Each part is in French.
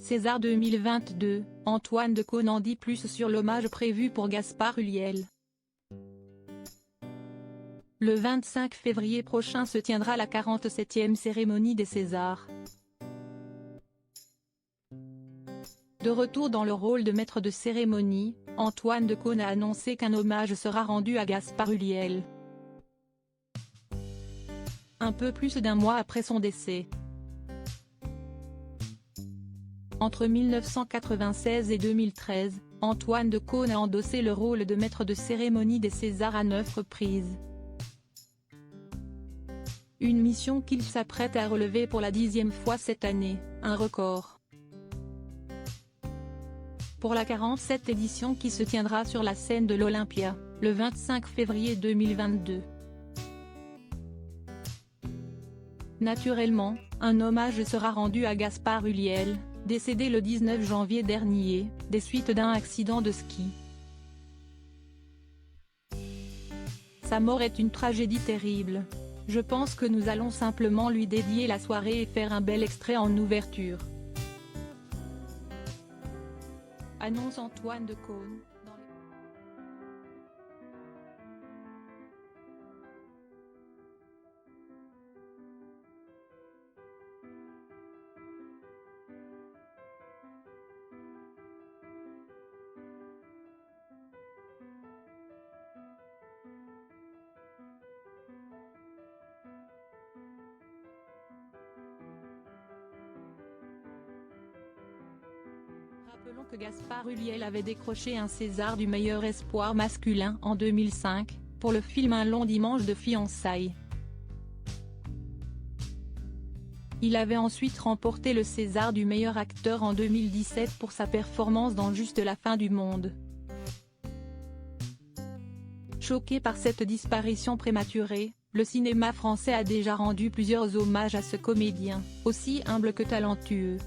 César 2022, Antoine Decaune en dit plus sur l'hommage prévu pour Gaspard Ulliel. Le 25 février prochain se tiendra la 47e cérémonie des Césars. De retour dans le rôle de maître de cérémonie, Antoine Decaune a annoncé qu'un hommage sera rendu à Gaspard Ulliel. Un peu plus d'un mois après son décès. Entre 1996 et 2013, Antoine Decaune a endossé le rôle de maître de cérémonie des Césars à 9 reprises. Une mission qu'il s'apprête à relever pour la 10e fois cette année, un record. Pour la 47e édition qui se tiendra sur la scène de l'Olympia, le 25 février 2022. Naturellement, un hommage sera rendu à Gaspard Ulliel, décédé le 19 janvier dernier, des suites d'un accident de ski. Sa mort est une tragédie terrible. Je pense que nous allons simplement lui dédier la soirée et faire un bel extrait en ouverture. Annonce Antoine Decaune. Rappelons que Gaspard Ulliel avait décroché un César du meilleur espoir masculin en 2005, pour le film Un long dimanche de fiançailles. Il avait ensuite remporté le César du meilleur acteur en 2017 pour sa performance dans Juste la fin du monde. Choqué par cette disparition prématurée, le cinéma français a déjà rendu plusieurs hommages à ce comédien, aussi humble que talentueux.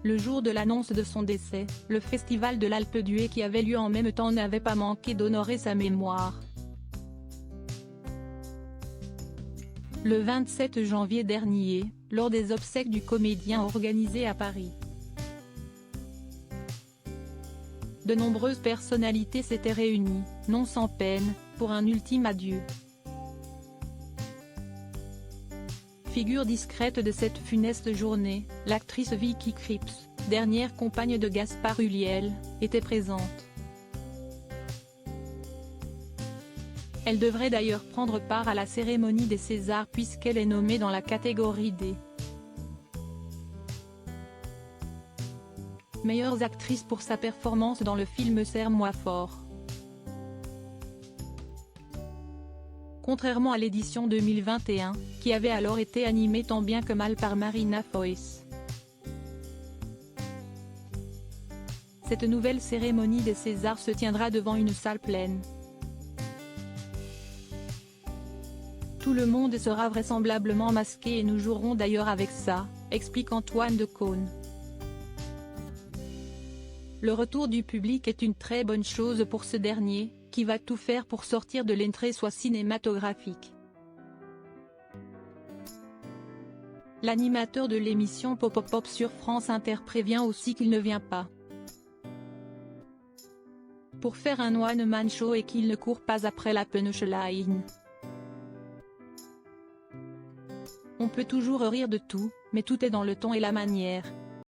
Le jour de l'annonce de son décès, le festival de l'Alpe d'Huez qui avait lieu en même temps n'avait pas manqué d'honorer sa mémoire. Le 27 janvier dernier, lors des obsèques du comédien organisées à Paris. De nombreuses personnalités s'étaient réunies, non sans peine, pour un ultime adieu. Figure discrète de cette funeste journée, l'actrice Vicky Krieps, dernière compagne de Gaspard Ulliel, était présente. Elle devrait d'ailleurs prendre part à la cérémonie des Césars puisqu'elle est nommée dans la catégorie des meilleures actrices pour sa performance dans le film Serre-moi fort. Contrairement à l'édition 2021, qui avait alors été animée tant bien que mal par Marina Foïs. Cette nouvelle cérémonie des Césars se tiendra devant une salle pleine. Tout le monde sera vraisemblablement masqué et nous jouerons d'ailleurs avec ça, explique Antoine Decaune. Le retour du public est une très bonne chose pour ce dernier, qui va tout faire pour sortir de l'entre-soi cinématographique. L'animateur de l'émission Pop Pop Pop sur France Inter prévient aussi qu'il ne vient pas pour faire un one-man show et qu'il ne court pas après la punchline. On peut toujours rire de tout, mais tout est dans le ton et la manière.